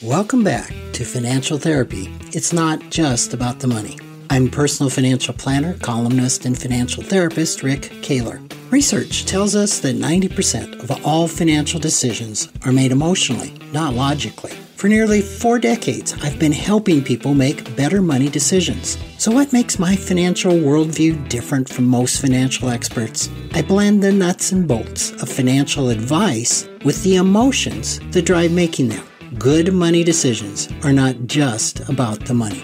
Welcome back to Financial Therapy. It's not just about the money. I'm personal financial planner, columnist, and financial therapist Rick Kahler. Research tells us that 90% of all financial decisions are made emotionally, not logically. For nearly 4 decades, I've been helping people make better money decisions. So what makes my financial worldview different from most financial experts? I blend the nuts and bolts of financial advice with the emotions that drive making them. Good money decisions are not just about the money.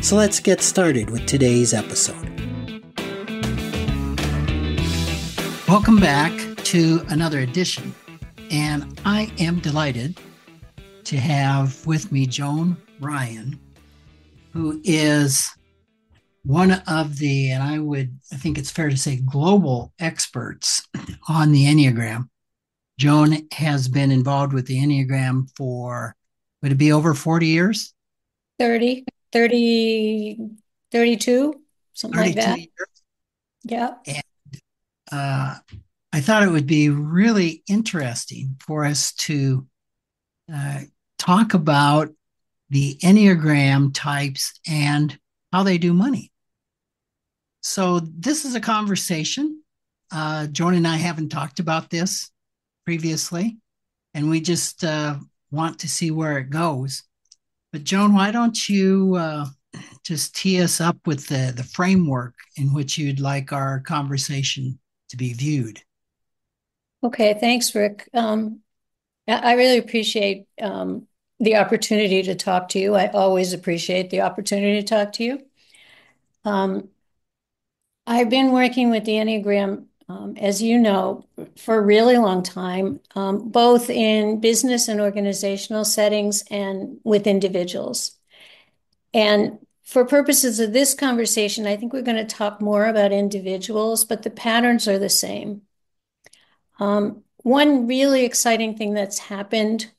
So let's get started with today's episode. Welcome back to another edition, and I am delighted to have with me Joan Ryan, who is one of the, and I think it's fair to say, global experts on the Enneagram. Joan has been involved with the Enneagram for, would it be over 40 years? 30, 30, 32, something like 32 that. years. Yeah. And I thought it would be really interesting for us to uh, talk about the Enneagram types and how they do money. So this is a conversation. Joan and I haven't talked about this previously, and we just want to see where it goes. But Joan, why don't you just tee us up with the framework in which you'd like our conversation to be viewed? Okay. Thanks, Rick. I really appreciate the opportunity to talk to you. I always appreciate the opportunity to talk to you. Um, I've been working with the Enneagram, as you know, for a really long time, both in business and organizational settings and with individuals. And for purposes of this conversation, I think we're going to talk more about individuals, but the patterns are the same. One really exciting thing that's happened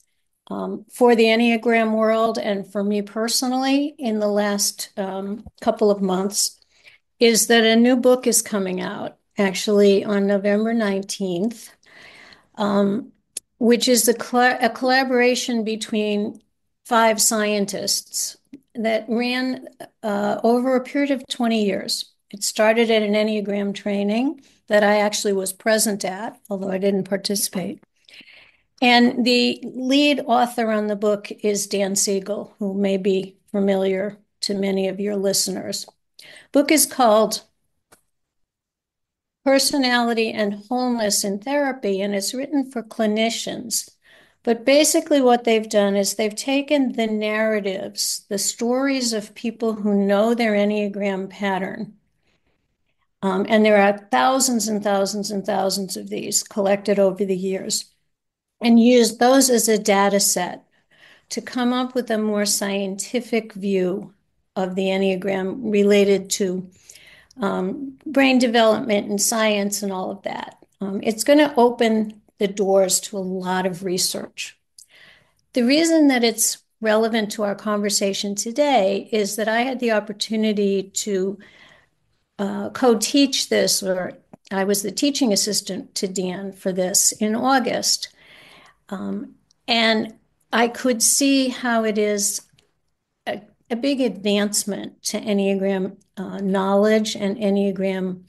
for the Enneagram world and for me personally in the last couple of months is that a new book is coming out actually on November 19th, which is a collaboration between 5 scientists that ran over a period of 20 years. It started at an Enneagram training that I actually was present at, although I didn't participate. And the lead author on the book is Dan Siegel, who may be familiar to many of your listeners. Book is called Personality and Wholeness in Therapy, and it's written for clinicians. But basically what they've done is they've taken the narratives, the stories of people who know their Enneagram pattern, and there are thousands and thousands and thousands of these collected over the years, and used those as a data set to come up with a more scientific view of the Enneagram related to brain development and science and all of that. It's going to open the doors to a lot of research. The reason that it's relevant to our conversation today is that I had the opportunity to co-teach this, or I was the teaching assistant to Dan for this in August. And I could see how it is a big advancement to Enneagram knowledge and Enneagram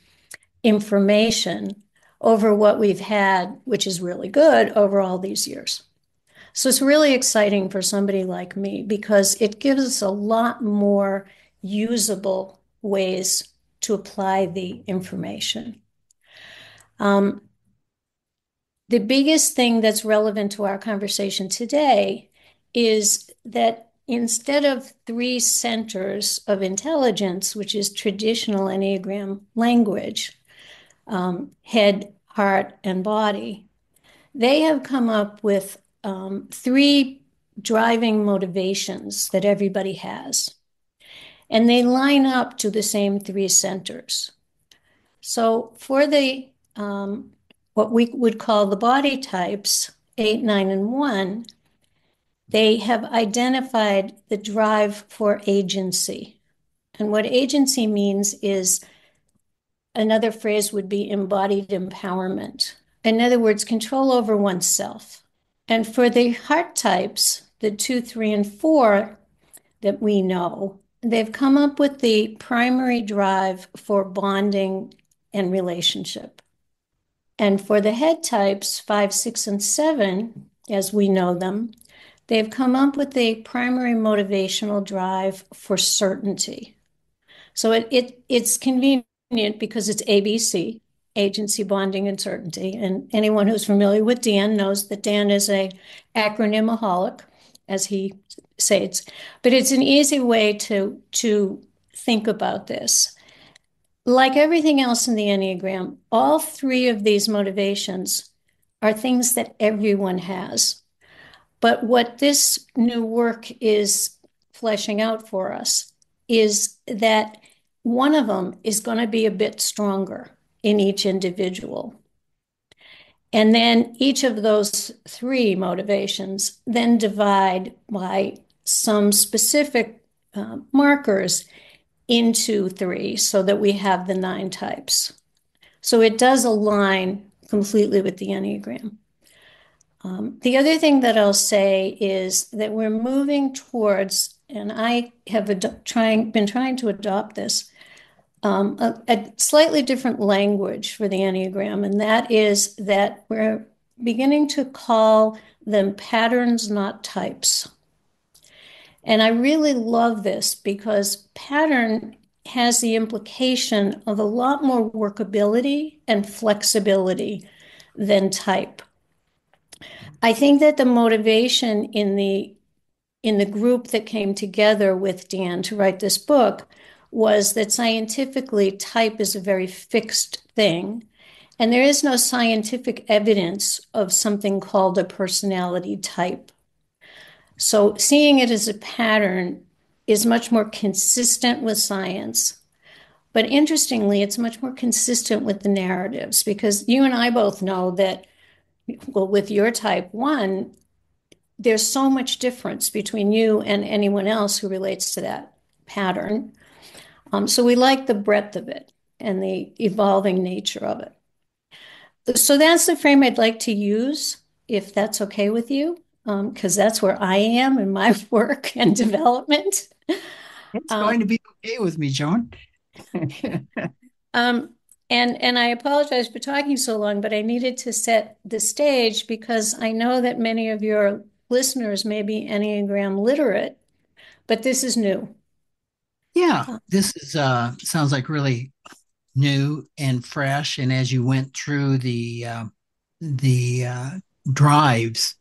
information over what we've had, which is really good over all these years. So it's really exciting for somebody like me because it gives us a lot more usable ways to apply the information. The biggest thing that's relevant to our conversation today is that instead of 3 centers of intelligence, which is traditional Enneagram language, head, heart, and body, they have come up with 3 driving motivations that everybody has. And they line up to the same 3 centers. So for the what we would call the body types, 8, 9, and 1, they have identified the drive for agency. And what agency means is another phrase would be embodied empowerment. In other words, control over oneself. And for the heart types, the 2, 3, and 4 that we know, they've come up with the primary drive for bonding and relationship. And for the head types, 5, 6, and 7, as we know them, they've come up with a primary motivational drive for certainty. So it's convenient because it's ABC, agency, bonding, and certainty. And anyone who's familiar with Dan knows that Dan is a acronymaholic, as he says. But it's an easy way to think about this. Like everything else in the Enneagram, all three of these motivations are things that everyone has. But what this new work is fleshing out for us is that one of them is going to be a bit stronger in each individual. And then each of those three motivations then divide by some specific markers into three so that we have the 9 types. So it does align completely with the Enneagram. The other thing that I'll say is that we're moving towards, and I have been trying to adopt this, a slightly different language for the Enneagram, and that is that we're beginning to call them patterns, not types. And I really love this because pattern has the implication of a lot more workability and flexibility than type. I think that the motivation in the group that came together with Dan to write this book was that scientifically type is a very fixed thing, and there is no scientific evidence of something called a personality type. So seeing it as a pattern is much more consistent with science. But interestingly, it's much more consistent with the narratives because you and I both know that, well, with your type 1, there's so much difference between you and anyone else who relates to that pattern. So we like the breadth of it and the evolving nature of it. So that's the frame I'd like to use, if that's okay with you, because that's where I am in my work and development. It's Um, going to be okay with me, Joan. um, and I apologize for talking so long, but I needed to set the stage because I know that many of your listeners may be Enneagram literate, but this is new. Yeah, this is sounds like really new and fresh. And as you went through the drives,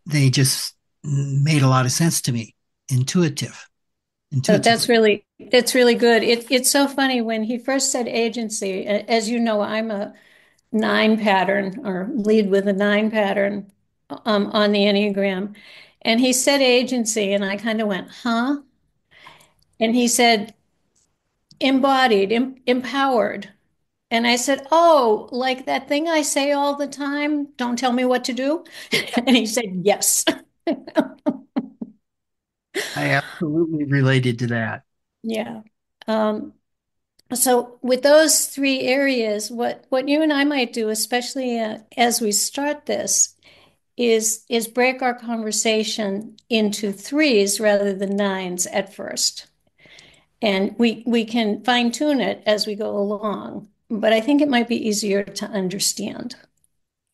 they just made a lot of sense to me. Intuitive, That's intuitively. really good. It's so funny when he first said agency. As you know, I'm a 9 pattern or lead with a 9 pattern on the Enneagram, and he said agency, and I kind of went, huh? And he said embodied, empowered. And I said, oh, like that thing I say all the time, don't tell me what to do. And he said, yes. I absolutely related to that. Yeah. Um, so with those 3 areas, what you and I might do, especially as we start this, is break our conversation into 3s rather than 9s at first. And we can fine tune it as we go along, but I think it might be easier to understand.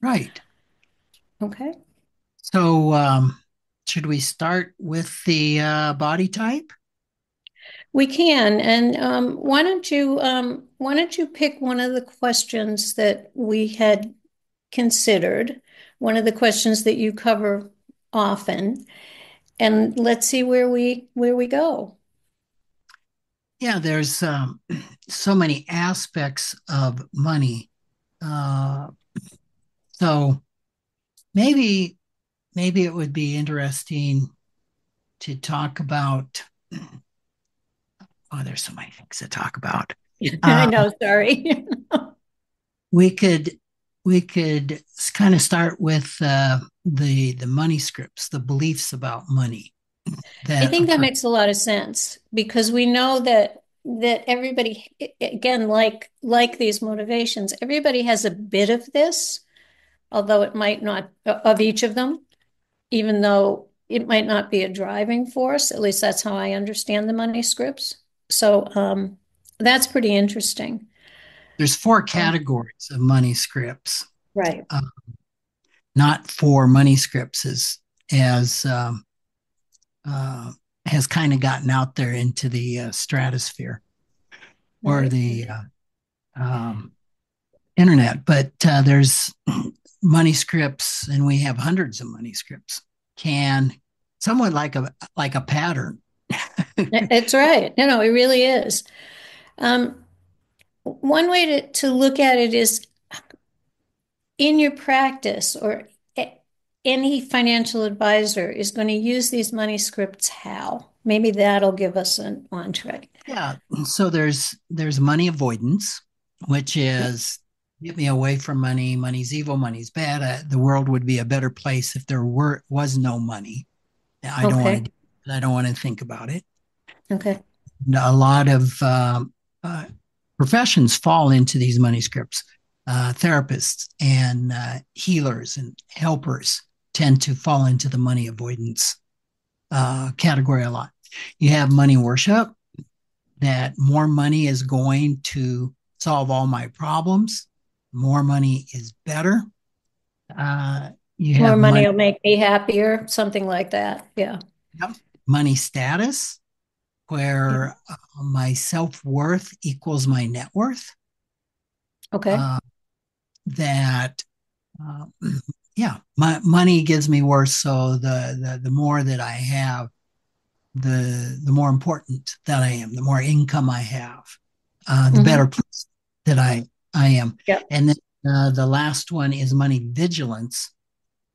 Right. Okay. So, should we start with the body type? We can. And why don't you pick one of the questions that we had considered, one of the questions that you cover often, and let's see where we go. Yeah, there's so many aspects of money. Uh, so maybe it would be interesting to talk about. Oh, there's so many things to talk about. I Um, know, sorry. we could we could kind of start with the money scripts, the beliefs about money I that a think that person. makes a lot of sense because we know that everybody, again, like these motivations, everybody has a bit of this, although it might not of each of them, even though it might not be a driving force. At least that's how I understand the money scripts. So that's pretty interesting. There's four Um, categories of money scripts, right. uh, not four money scripts as uh, has kind of gotten out there into the stratosphere or Right. the um, internet. But there's money scripts, and we have hundreds of money scripts. Can somewhat like a pattern. It's right. It really is. Um, one way to look at it is in your practice, or any financial advisor is going to use these money scripts how? Maybe that'll give us an entree. Yeah. So there's money avoidance, which is get me away from money. Money's evil. Money's bad. The world would be a better place if there was no money. I don't want Okay. to. I don't want to think about it. Okay. A lot of uh, professions fall into these money scripts. Therapists and healers and helpers tend to fall into the money avoidance category a lot. You have money worship, that more money is going to solve all my problems. More money is better. You More have money money, will make me happier, something like that. Yeah. money status, Yeah. where my self worth equals my net worth. Okay. Uh, that uh, yeah, my money gives me worth. So the more that I have, the more important that I am. The more income I have, the Hmm. better place that I am. Yeah. And then the last one is money vigilance,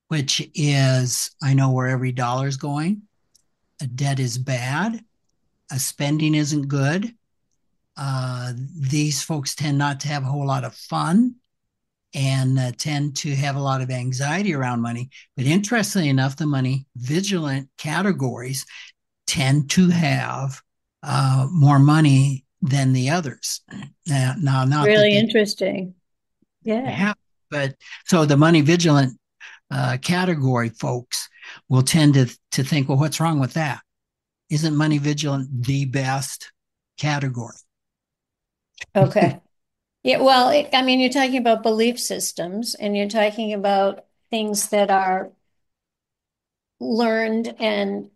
which is I know where every dollar is going. A debt is bad. A spending isn't good. These folks tend not to have a whole lot of fun and tend to have a lot of anxiety around money. But interestingly enough, the money vigilant categories tend to have more money than the others. Now, not that Really they interesting. Yeah. have, but so the money vigilant category folks will tend to think, well, what's wrong with that? Isn't money vigilant the best category? Okay. Yeah. Well, I mean, you're talking about belief systems and you're talking about things that are learned and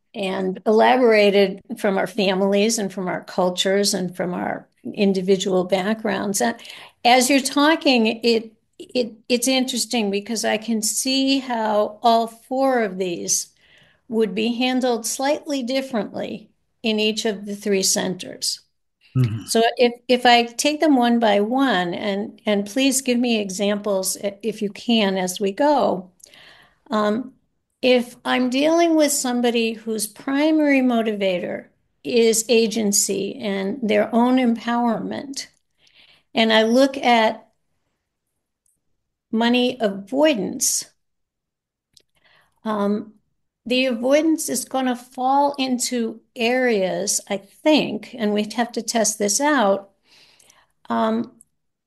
elaborated from our families and from our cultures and from our individual backgrounds. And as you're talking, it's interesting because I can see how all four of these would be handled slightly differently in each of the three centers. Mhm. So if I take them one by one, and please give me examples if you can as we go. Um, if I'm dealing with somebody whose primary motivator is agency and their own empowerment, and I look at money avoidance, um, the avoidance is going to fall into areas, I think, and we'd have to test this out, um,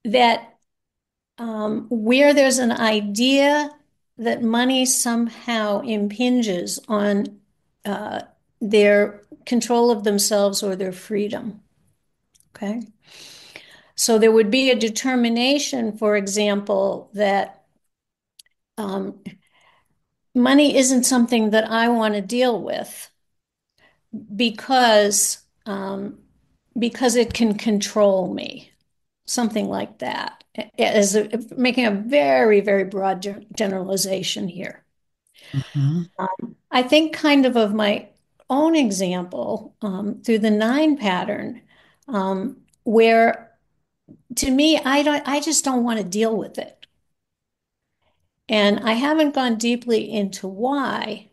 that where there's an idea that money somehow impinges on uh, their control of themselves or their freedom. Okay. So there would be a determination, for example, that um, money isn't something that I want to deal with because because it can control me, something like that. Making a very, very broad generalization here. Mhm. I think kind of my own example through the nine pattern, where to me, I just don't want to deal with it. And I haven't gone deeply into why,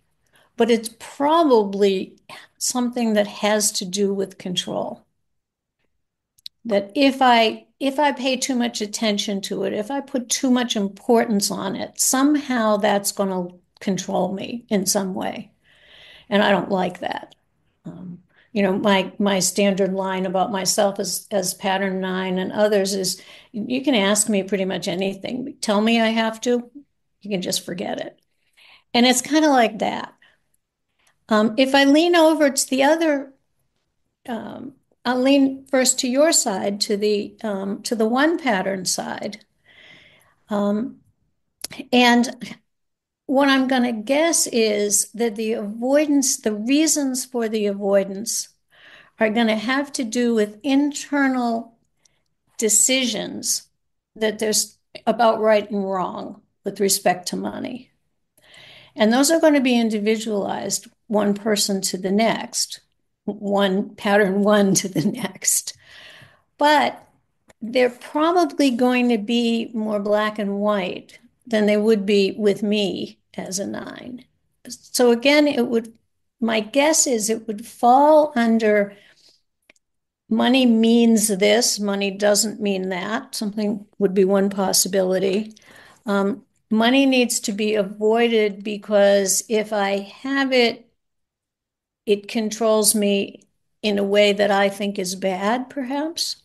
but it's probably something that has to do with control. That if I pay too much attention to it, if I put too much importance on it, somehow that's going to control me in some way. And I don't like that. Um, my standard line about myself as pattern nine and others is you can ask me pretty much anything. Tell me I have to, you can just forget it. And it's kind of like that. If I lean over to the other, um, I'll lean first to your side, to the one pattern side. Um, and what I'm going to guess is that the reasons for the avoidance are going to have to do with internal decisions that there's about right and wrong with respect to money. And those are going to be individualized one person to the next, one pattern one to the next. But they're probably going to be more black and white than they would be with me as a nine. So again, my guess is it would fall under money means this, money doesn't mean that. Something would be one possibility. Money needs to be avoided because if I have it, it controls me in a way that I think is bad, perhaps.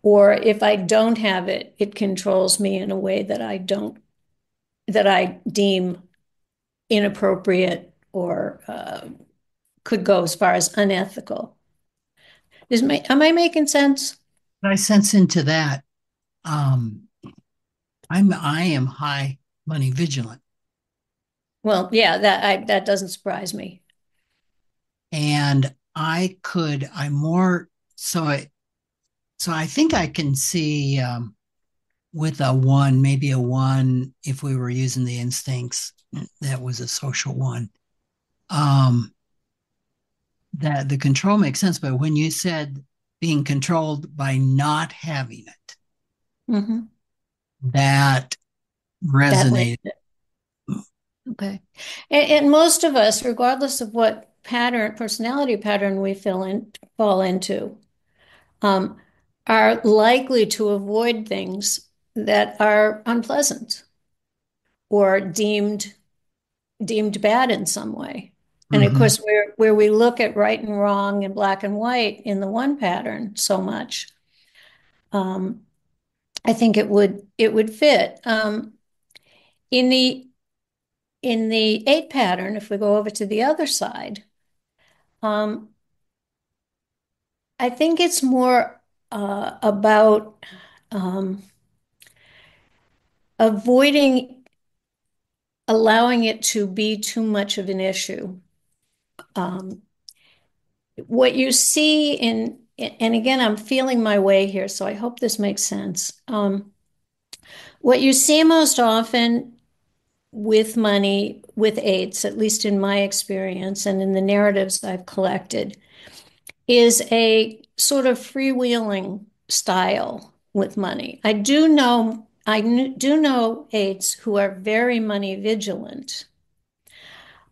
Or if I don't have it, it controls me in a way that I deem inappropriate or could go as far as unethical. Am I making sense? I sense into that. Um, I am high money vigilant, Well, yeah, that doesn't surprise me. and I'm more so. I think I can see with a one, maybe a one, if we were using the instincts, that was a social one. Um, that the control makes sense, but when you said being controlled by not having it, Mm-hmm. that That way. resonated. Okay. And most of us, regardless of what personality pattern we fall into, um, are likely to avoid things that are unpleasant or deemed bad in some way. And of Mm-hmm. course, where we look at right and wrong and black and white in the one pattern so much, um, I think it would fit. In the in the eight pattern, if we go over to the other side, um, I think it's more about um, avoiding allowing it to be too much of an issue. Um, what you see and again, I'm feeling my way here, so I hope this makes sense. What you see most often with money, with eights, at least in my experience and in the narratives I've collected, is a sort of freewheeling style with money. I do know eights who are very money vigilant,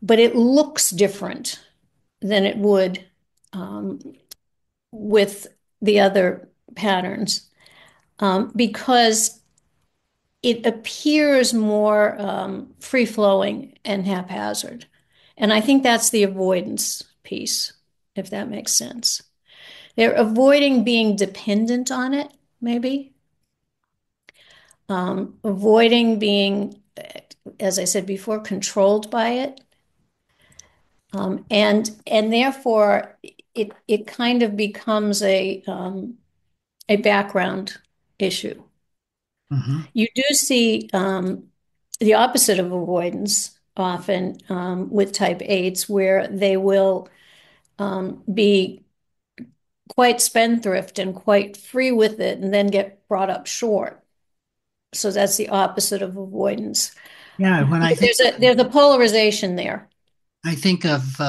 but it looks different than it would um, with the other patterns because it appears more free flowing and haphazard. And I think that's the avoidance piece, if that makes sense. They're avoiding being dependent on it, maybe, avoiding being, as I said before, controlled by it. And therefore it kind of becomes a background issue. Mm-hmm. You do see the opposite of avoidance often with type eights, where they will be quite spendthrift and quite free with it and then get brought up short. So that's the opposite of avoidance. Yeah, when I think There's a polarization there. I think of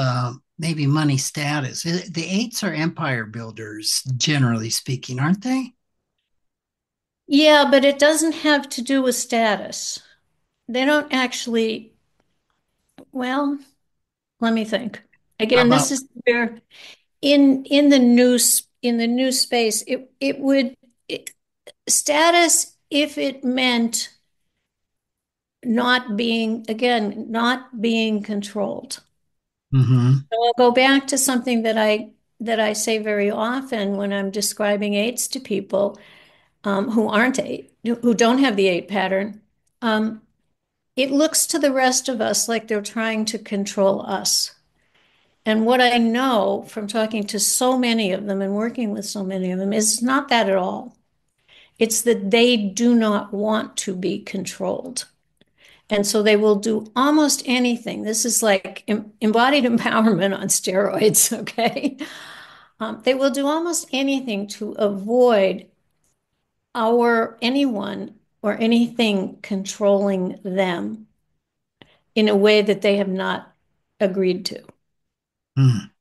maybe money status. The eights are empire builders, generally speaking, aren't they? Yeah, but it doesn't have to do with status. They don't actually, well, let me think. How Again, this about is where in the new space, it would status if it meant not being controlled. mm-hmm. So I'll go back to something that I say very often when I'm describing eights to people who aren't eight, who don't have the eight pattern. It looks to the rest of us like they're trying to control us. And what I know from talking to so many of them and working with so many of them is not that at all. It's that they do not want to be controlled. And so they will do almost anything. This is like embodied empowerment on steroids, okay? They will do almost anything to avoid anyone or anything controlling them in a way that they have not agreed to. Hmm.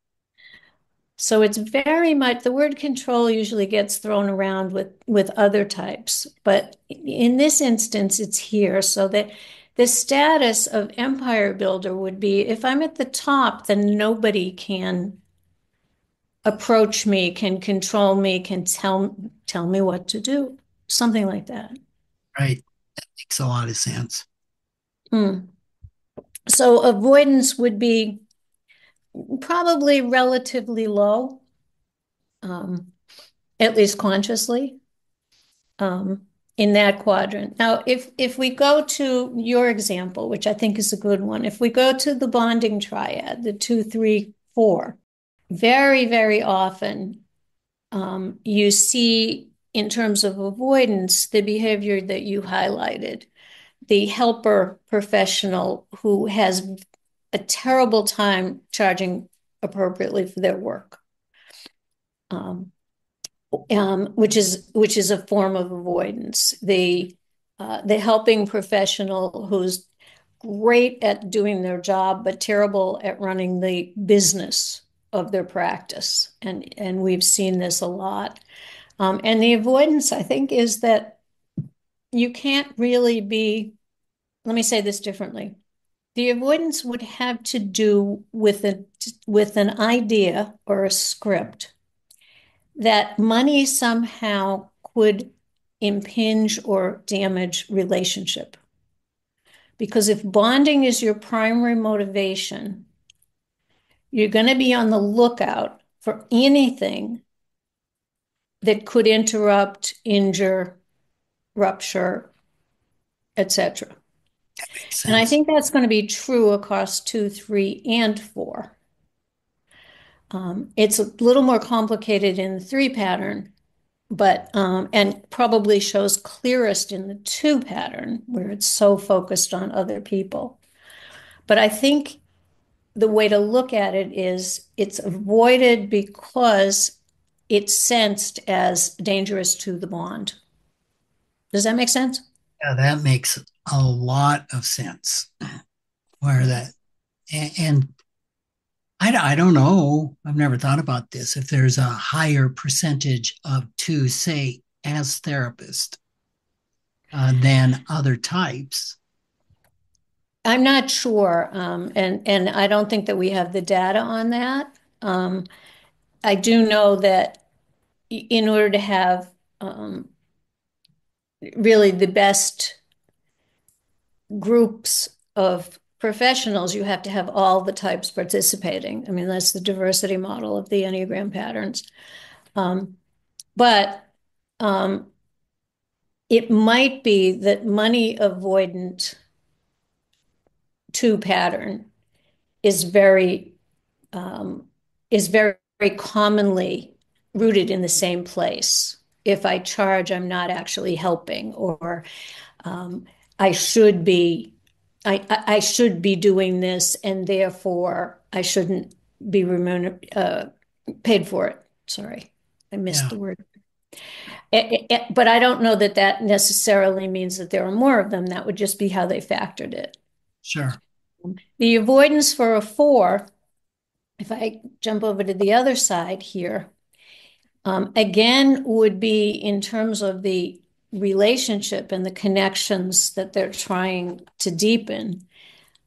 So it's very much the word control usually gets thrown around with other types, but in this instance, it's here. So that the status of empire builder would be if I'm at the top, then nobody can approach me, can control me, can tell me what to do, something like that. Right. Makes a lot of sense. Mm. So avoidance would be probably relatively low, um, at least consciously, in that quadrant. Now, if we go to your example, which I think is a good one, if we go to the bonding triad, the 2, 3, 4, very, very often you see in terms of avoidance the behavior that you highlighted, the helper professional who has a terrible time charging appropriately for their work, um, which is a form of avoidance. The helping professional who's great at doing their job but terrible at running the business of their practice, and we've seen this a lot. And the avoidance, I think, is that you can't really be. Let me say this differently. The avoidance would have to do with an idea or a script that money somehow could impinge or damage relationship. Because if bonding is your primary motivation, you're going to be on the lookout for anything that could interrupt, injure, rupture, etc. Makes And I sense. think that's going to be true across 2, 3, and 4. It's a little more complicated in the 3 pattern, but and probably shows clearest in the 2 pattern where it's so focused on other people. But I think the way to look at it is it's avoided because it's sensed as dangerous to the bond. Does that make sense? Yeah, that makes a lot of sense. Where Yeah. that, and I don't know, I've never thought about this. If there's a higher percentage of two, say, as therapists than other types. I'm not sure, and I don't think that we have the data on that. Um, I do know that in order to have really the best groups of professionals, you have to have all the types participating. I mean, that's the diversity model of the Enneagram patterns. But um, it might be that money avoidant 2 pattern is very um, very commonly rooted in the same place. If I charge, I'm not actually helping, or um, I should be, I should be doing this, and therefore I shouldn't be paid for it. Sorry, I missed Yeah, the word. But I don't know that that necessarily means that there are more of them. That would just be how they factored it. sure. The avoidance for a 4, if I jump over to the other side here, again, would be in terms of the relationship and the connections that they're trying to deepen.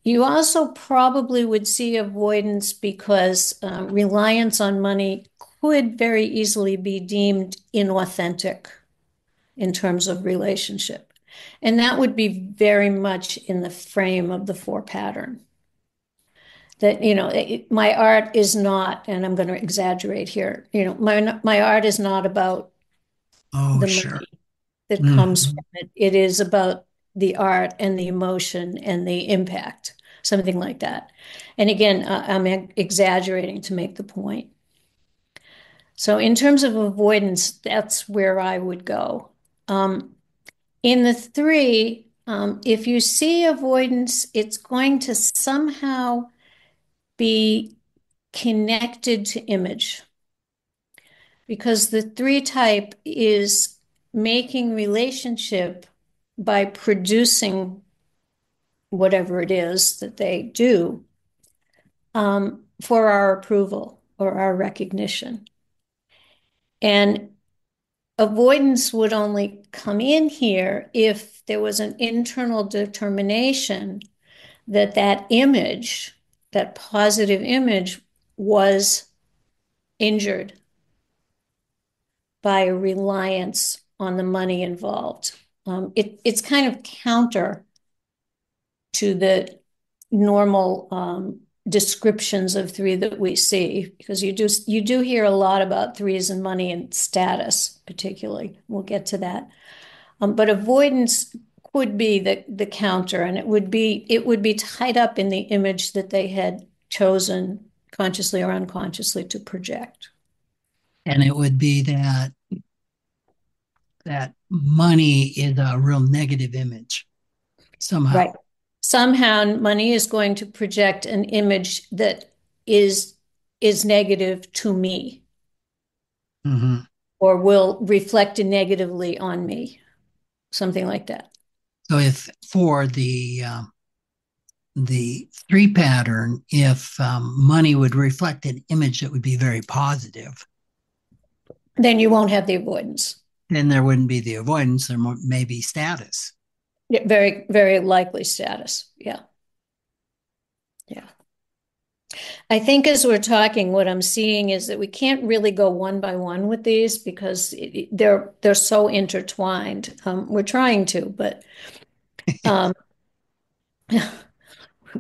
You also probably would see avoidance because reliance on money could very easily be deemed inauthentic in terms of relationship. And that would be very much in the frame of the 4 pattern. That, my art is not, and I'm going to exaggerate here, my art is not about Oh, the sure. money that comes Mhm. from it. It is about the art and the emotion and the impact something like that. And again, I'm exaggerating to make the point. So in terms of avoidance, that's where I would go. In the three, if you see avoidance, it's going to somehow be connected to image, because the three type is making relationship by producing whatever it is that they do, for our approval or our recognition. And avoidance would only come in here if there was an internal determination that that image, that positive image, was injured by a reliance on the money involved. It's kind of counter to the normal descriptions of three that we see, because you do hear a lot about threes and money and status, particularly. We'll get to that. But avoidance could be the counter, and it would be tied up in the image that they had chosen consciously or unconsciously to project. And it would be that money is a real negative image Right. somehow. Somehow money is going to project an image that is negative to me, Mm-hmm. or will reflect negatively on me, something like that. So if for the three pattern, if money would reflect an image that would be very positive, Then you won't have the avoidance. then there wouldn't be the avoidance. There may be status. Yeah, very, very likely status. Yeah. Yeah. I think as we're talking, what I'm seeing is that we can't really go one by one with these, because they're so intertwined. We're trying to, but um,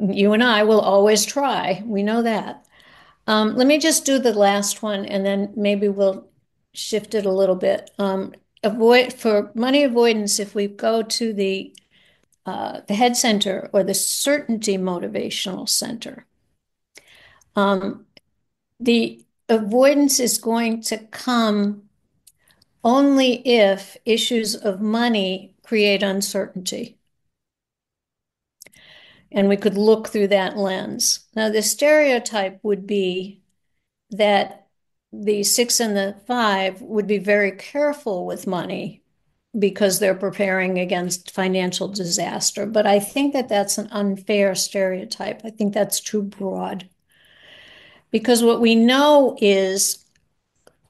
you and I will always try. We know that. Let me just do the last one, and then maybe we'll shift it a little bit. Avoid for money avoidance. If we go to the head center, or the certainty motivational center, the avoidance is going to come only if issues of money create uncertainty. And we could look through that lens. Now, the stereotype would be that the 6 and the 5 would be very careful with money because they're preparing against financial disaster. But I think that that's an unfair stereotype. I think that's too broad. Because what we know is,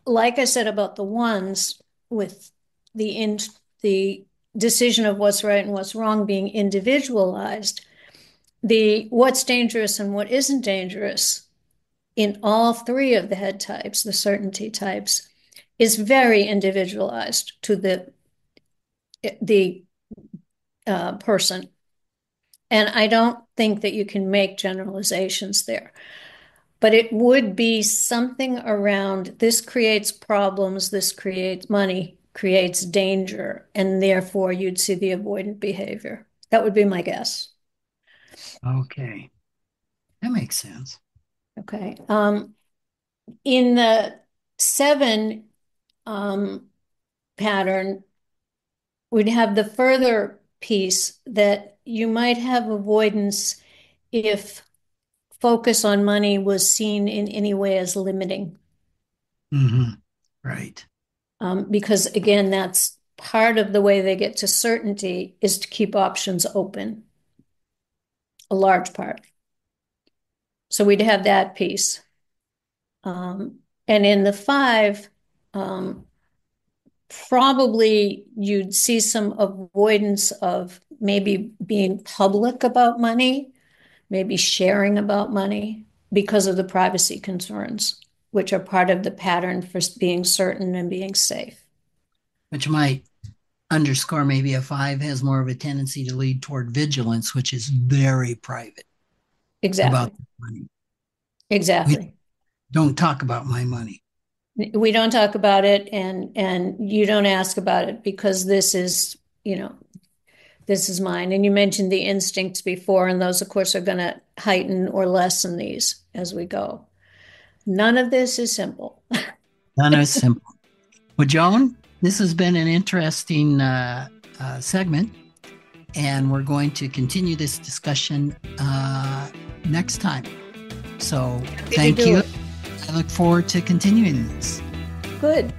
like I said about the ones, with the decision of what's right and what's wrong being individualized, the what's dangerous and what isn't dangerous in all three of the head types, the certainty types, is very individualized to the person. And I don't think that you can make generalizations there. But it would be something around, this creates problems, this creates money, creates danger, and therefore you'd see the avoidant behavior. That would be my guess. Okay, that makes sense. Okay. In the 7 pattern, we'd have the further piece that you might have avoidance if focus on money was seen in any way as limiting. Mm-hmm. Right. Because again, that's part of the way they get to certainty, is to keep options open, a large part. So we'd have that piece. And in the 5, probably you'd see some avoidance of maybe being public about money, maybe sharing about money, because of the privacy concerns, which are part of the pattern for being certain and being safe. Which might underscore maybe a 5 has more of a tendency to lead toward vigilance, which is very private about Exactly. money. We Exactly. don't talk about my money. We don't talk about it, and you don't ask about it, because this is, this is mine. And you mentioned the instincts before, and those, of course, are going to heighten or lessen these as we go. None of this is simple. None is simple. Well, Joan, this has been an interesting segment, and we're going to continue this discussion next time. So thank you. I look forward to continuing this. Good.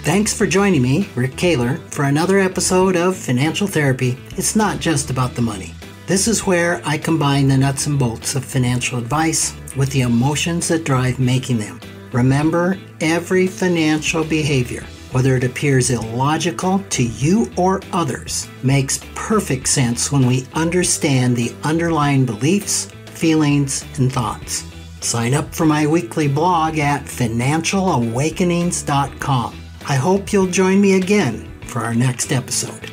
Thanks for joining me, Rick Kahler, for another episode of Financial Therapy. It's not just about the money. This is where I combine the nuts and bolts of financial advice with the emotions that drive making them. Remember, every financial behavior, whether it appears illogical to you or others, makes perfect sense when we understand the underlying beliefs, feelings, and thoughts. Sign up for my weekly blog at financialawakenings.com. I hope you'll join me again for our next episode.